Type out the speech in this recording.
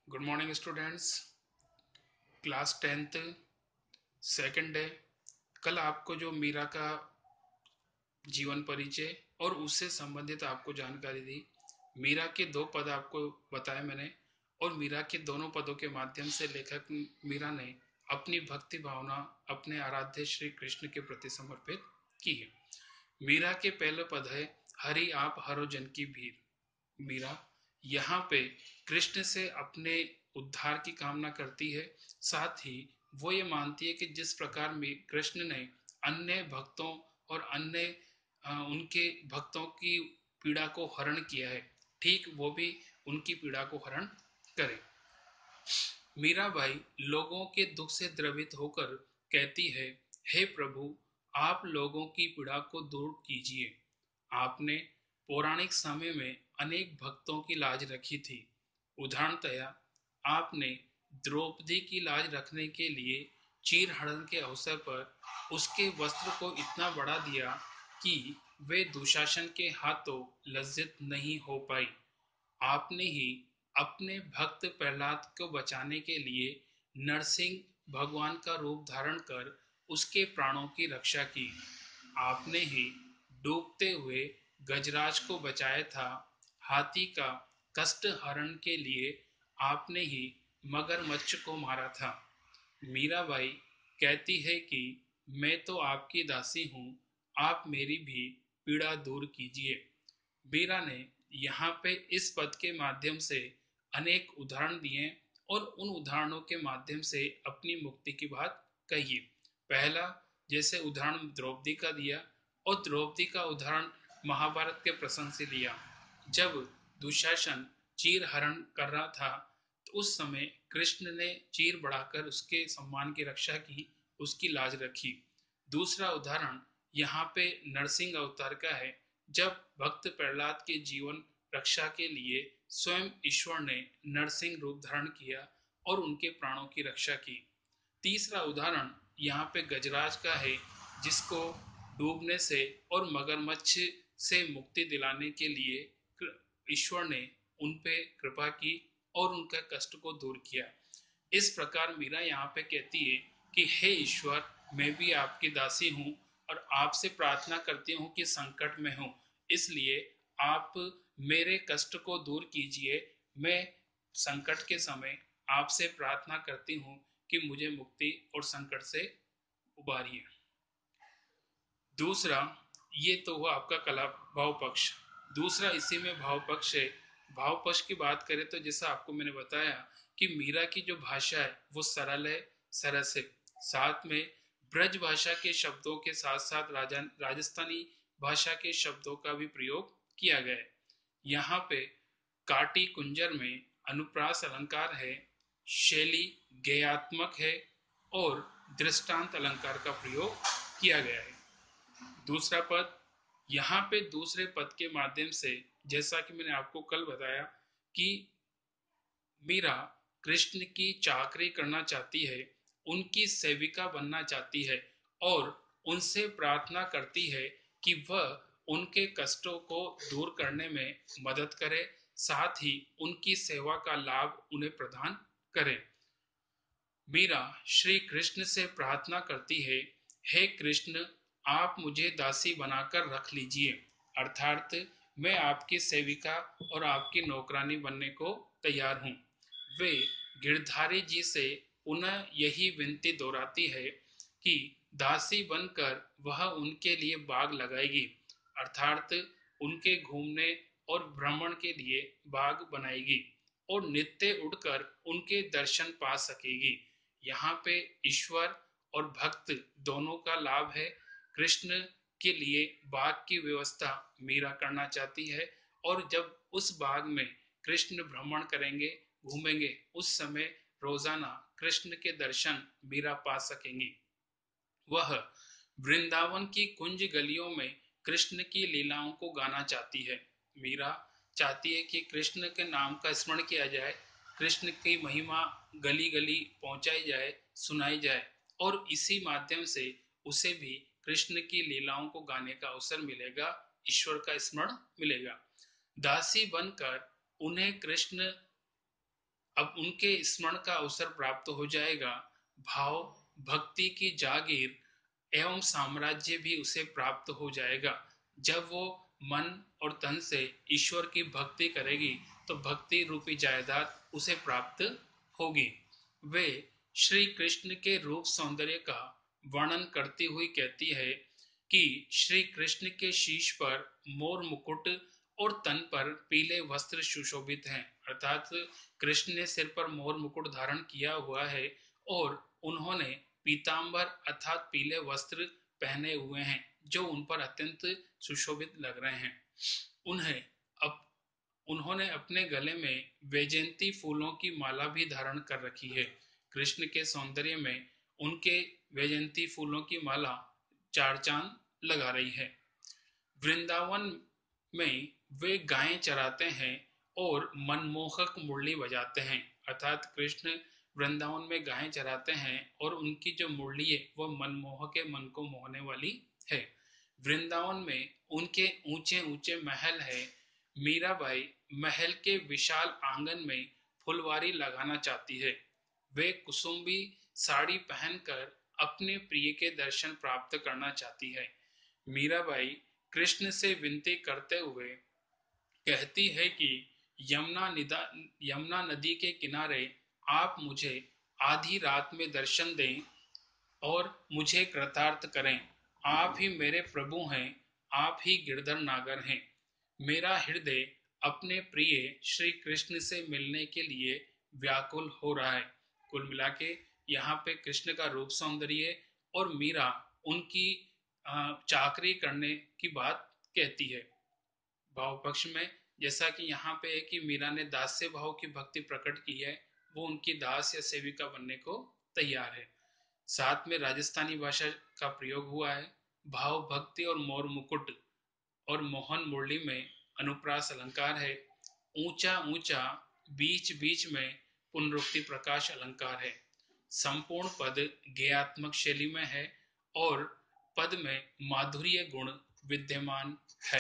Good morning students. Class tenth second day. कल आपको जो मीरा का जीवन परिचय और उससे संबंधित आपको जानकारी दी। मीरा के दो पद आपको बताए मैंने, और मीरा के दोनों पदों के माध्यम से लेखक मीरा ने अपनी भक्ति भावना अपने आराध्य श्री कृष्ण के प्रति समर्पित की है। मीरा के पहले पद है, हरि आप हरो जन की भीड़। मीरा यहाँ पे कृष्ण से अपने उद्धार की कामना करती है। साथ ही वो ये मानती है कि जिस प्रकार में कृष्ण ने अन्य भक्तों और अन्य उनके भक्तों की पीड़ा को हरण किया है, ठीक वो भी उनकी पीड़ा को हरण करे। मीराबाई लोगों के दुख से द्रवित होकर कहती है, हे प्रभु, आप लोगों की पीड़ा को दूर कीजिए। आपने पौराणिक समय में अनेक भक्तों की लाज रखी थी। उदाहरणतया आपने द्रौपदी की लाज रखने के लिए चीर हरण के अवसर पर उसके वस्त्र को इतना बढ़ा दिया कि वे दुशासन के हाथों लज्जित नहीं हो पाई। आपने ही अपने भक्त प्रहलाद को बचाने के लिए नरसिंह भगवान का रूप धारण कर उसके प्राणों की रक्षा की। आपने ही डूबते हुए गजराज को बचाया था। हाथी का कष्ट हरण के लिए आपने ही मगरमच्छ को मारा था। मीराबाई कहती है कि मैं तो आपकी दासी हूँ, आप मेरी भी पीड़ा दूर कीजिए। मीरा ने यहाँ पे इस पद के माध्यम से अनेक उदाहरण दिए और उन उदाहरणों के माध्यम से अपनी मुक्ति की बात कही है। पहला, जैसे उदाहरण द्रौपदी का दिया, और द्रौपदी का उदाहरण महाभारत के प्रसंग से लिया। जब दुशासन चीर हरण कर रहा था तो उस समय कृष्ण ने चीर बढ़ाकर उसके सम्मान की रक्षा की, उसकी लाज रखी। दूसरा उदाहरण यहाँ पे नरसिंह अवतार का है, जब भक्त प्रहलाद के जीवन रक्षा के लिए स्वयं ईश्वर ने नरसिंह रूप धारण किया और उनके प्राणों की रक्षा की। तीसरा उदाहरण यहाँ पे गजराज का है, जिसको डूबने से और मगरमच्छ से मुक्ति दिलाने के लिए ईश्वर ने उन पे कृपा की और उनका कष्ट को दूर किया। इस प्रकार मीरा यहाँ पे कहती है कि हे ईश्वर, मैं भी आपकी दासी हूँ और आपसे प्रार्थना करती हूँ कि संकट में हूँ, इसलिए आप मेरे कष्ट को दूर कीजिए। मैं संकट के समय आपसे प्रार्थना करती हूँ कि मुझे मुक्ति और संकट से उबारिए। दूसरा, ये तो हुआ आपका कला भाव पक्ष। दूसरा इसी में भाव पक्ष है। भाव पक्ष की बात करें तो जैसा आपको मैंने बताया कि मीरा की जो भाषा है वो सरल है, सरस है। साथ में ब्रज भाषा के शब्दों के साथ साथ राजस्थानी भाषा के शब्दों का भी प्रयोग किया गया है। यहाँ पे काटी कुंजर में अनुप्रास अलंकार है, शैली गेयात्मक है और दृष्टांत अलंकार का प्रयोग किया गया है। दूसरा पद, यहाँ पे दूसरे पद के माध्यम से जैसा कि मैंने आपको कल बताया कि मीरा कृष्ण की चाकरी करना चाहती है, उनकी सेविका बनना चाहती है और उनसे प्रार्थना करती है कि वह उनके कष्टों को दूर करने में मदद करे, साथ ही उनकी सेवा का लाभ उन्हें प्रदान करे। मीरा श्री कृष्ण से प्रार्थना करती है, हे कृष्ण, आप मुझे दासी बनाकर रख लीजिए, अर्थात मैं आपकी सेविका और आपकी नौकरानी बनने को तैयार हूँ। वे गिरधारी जी से पुनः यही विनती दोहराती है कि दासी बनकर वह उनके लिए बाग लगाएगी, अर्थात उनके घूमने और भ्रमण के लिए बाग बनाएगी और नित्य उड़कर उनके दर्शन पा सकेगी। यहाँ पे ईश्वर और भक्त दोनों का लाभ है। कृष्ण के लिए बाग की व्यवस्था मीरा करना चाहती है और जब उस बाग में कृष्ण भ्रमण करेंगे, घूमेंगे, उस समय रोजाना कृष्ण के दर्शन मीरा पा सकेंगी। वह वृंदावन की कुंज गलियों में कृष्ण की लीलाओं को गाना चाहती है। मीरा चाहती है कि कृष्ण के नाम का स्मरण किया जाए, कृष्ण की महिमा गली गली पहुंचाई जाए, सुनाई जाए, और इसी माध्यम से उसे भी कृष्ण की लीलाओं को गाने का अवसर मिलेगा, ईश्वर का स्मरण मिलेगा। दासी बनकर उन्हें कृष्ण अब उनके स्मरण का अवसर प्राप्त हो जाएगा। भाव भक्ति की जागीर एवं साम्राज्य भी उसे प्राप्त हो जाएगा। जब वो मन और तन से ईश्वर की भक्ति करेगी तो भक्ति रूपी जायदाद उसे प्राप्त होगी। वे श्री कृष्ण के रूप सौंदर्य का वर्णन करती हुई कहती है कि श्री कृष्ण के शीश पर मोर मुकुट और तन पर पीले वस्त्र सुशोभित हैं, अर्थात कृष्ण ने सिर पर मोर मुकुट धारण किया हुआ है और उन्होंने पीतांबर अर्थात पीले वस्त्र पहने हुए हैं जो उन पर अत्यंत सुशोभित लग रहे हैं। उन्हें अब उन्होंने अपने गले में वैजयंती फूलों की माला भी धारण कर रखी है। कृष्ण के सौंदर्य में उनके वैजयंती फूलों की माला चार चांद लगा रही है। वृंदावन में वे गायें चराते हैं और मनमोहक मुरली बजाते हैं, अर्थात कृष्ण वृंदावन में गायें चराते हैं और उनकी जो मुरली है वह मनमोहक है, मन को मोहने वाली है। वृंदावन में उनके ऊंचे ऊंचे महल है। मीराबाई महल के विशाल आंगन में फुलवारी लगाना चाहती है। वे कुसुम्बी साड़ी पहनकर अपने प्रिय के दर्शन प्राप्त करना चाहती है। मीराबाई कृष्ण से विनती करते हुए कहती है कि यमुना नदी के किनारे आप मुझे आधी रात में दर्शन दें और मुझे कृतार्थ करें। आप ही मेरे प्रभु हैं, आप ही गिरधर नागर हैं। मेरा हृदय अपने प्रिय श्री कृष्ण से मिलने के लिए व्याकुल हो रहा है। कुल मिला के यहाँ पे कृष्ण का रूप सौंदर्य और मीरा उनकी चाकरी करने की बात कहती है। भाव पक्ष में जैसा कि यहाँ पे है कि मीरा ने दास्य भाव की भक्ति प्रकट की है, वो उनकी दास या सेविका बनने को तैयार है। साथ में राजस्थानी भाषा का प्रयोग हुआ है। भाव भक्ति और मोर मुकुट और मोहन मुरली में अनुप्रास अलंकार है। ऊंचा ऊंचा बीच बीच में पुनरुक्ति प्रकाश अलंकार है। संपूर्ण पद गेयात्मक शैली में है और पद में माधुर्य गुण विद्यमान है।